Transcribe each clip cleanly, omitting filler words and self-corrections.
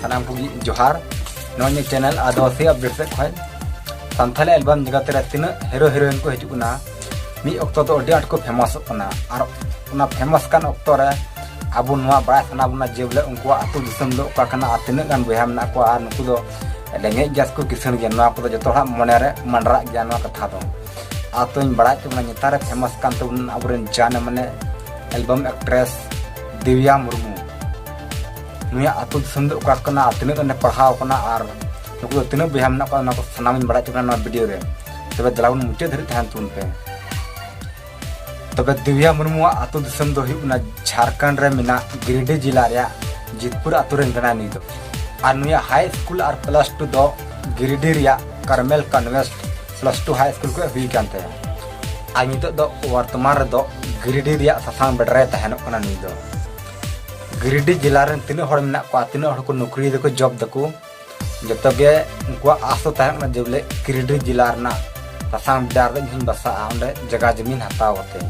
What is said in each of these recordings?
सनाम को जोहार नोनी चैनल आदिवासी अपडेट से खोय सानथाली एल्बम जगत रे तीन हीरो हीरोइन को हिजुना मी अक्तो तो अडी आट को फेमस होना और उना फेमस कान अक्तो रे आबो नोआ बड़ा सना बुना जेबले उनको आतु दिसम दो का कना आतिन गान बया मना को आ नुकु दो लेंगे गैस को किसन गे नोआ को जतो हा मने रे मंडरा गया नोआ कथा दो आतुन बड़ा चुना नेतार फेमस कान तो अबरेन जान माने एल्बम एक्ट्रेस दिव्या मुर्मू नुया आतु दिसम दो का कना आतिन ने पढ़ाव कना और नुकु दो तीन बया मना को सनाम बड़ा चुना नोआ वीडियो रे तबे दलाउन मुचे धरि थान तुन पे तबे दिव्या मुर्मू आतु दिसम दो हुना झारखंड रे मिना गिरिडीह जिला रे जितपुर आतु रे गना नी दो और नुया हाई स्कूल और +2 दो गिरिडीह रे कार्मेल कन्वेस्ट +2 हाई स्कूल को हुई कानते आ नितो दो वर्तमान रे दो गिरिडीह रे ससांग बेडरे तहन कना नी दो गिरिडीह जिला रे तीन हड़ मिना को तीन हड़ को नौकरी दको जॉब दको जतो गे उनको आसो तहन जेबले गिरिडीह जिला रे ससांग बेडार रे हिन बसा ओंडे जगह जमीन हताव होते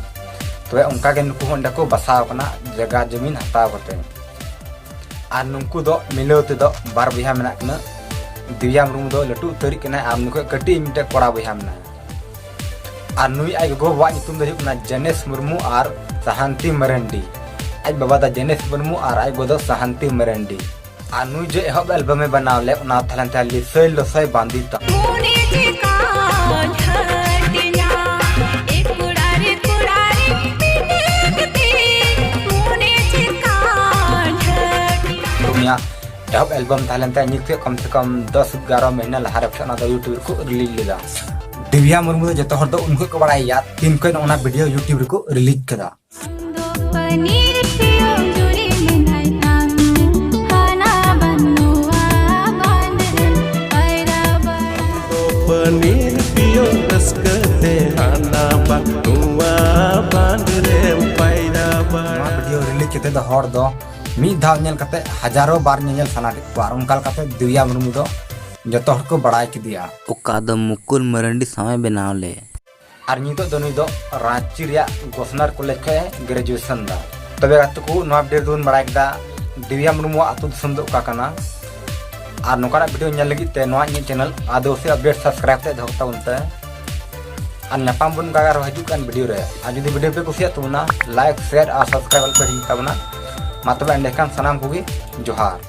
तो उनका के नुकु ओंडे को बसाव कना जगह जमीन हताव होते और नुकु दो मिलौते दो बार बया मेना कना दिव्या मुर्मू दो लटू तरी कना आम नुकु कटी मिटे कोड़ा बया मेना और नुई आई गो बा नितुम दो हुना जनेश मुर्मू और सहांती मरंडी आई बाबा दा जनेश मुर्मू और आई गो दो सहांती मरंडी और नुई जो एहब एल्बम में बनावले उना थलन थाली सय लसय बांधीता एहब एल्बम थालेंते निते कम से कम 10-11 महीना लहारे फना दो यूट्यूब को रिलीज लेदा दिव्या मुर्मू जतो हर दो उनको को बड़ाया तीन को ओना वीडियो यूट्यूब को रिलीज कदा पनीर पियो रसकते हाना बनुआ बांदरे पैदा बड़ा वीडियो रिलीज केते द हर दो मी धाव नेल कते हजारों बार नेल सना और उनकाल कते दिव्या मुर्मू दो जतो हर को बड़ाय के दिया ओका द मुकुल मरंडी समय बनावले और नितो दोनी दो रांची रिया गोसनर कॉलेज के ग्रेजुएशन दा तबे अत को नो अपडेट दोन बड़ाय दा दिव्या मुर्मू आतु दिसम दो का कना और नोकाना वीडियो नेल लगी ते नोआ नी चैनल आदिवासी अपडेट सब्सक्राइब ते धोता उनते और नापाम बन का हजू कान वीडियो रे और जदी वीडियो पे कुसिया तो ना लाइक शेयर और सब्सक्राइब कर हिंता बना मातबे एंडेखान सनाम कोगी जोहार।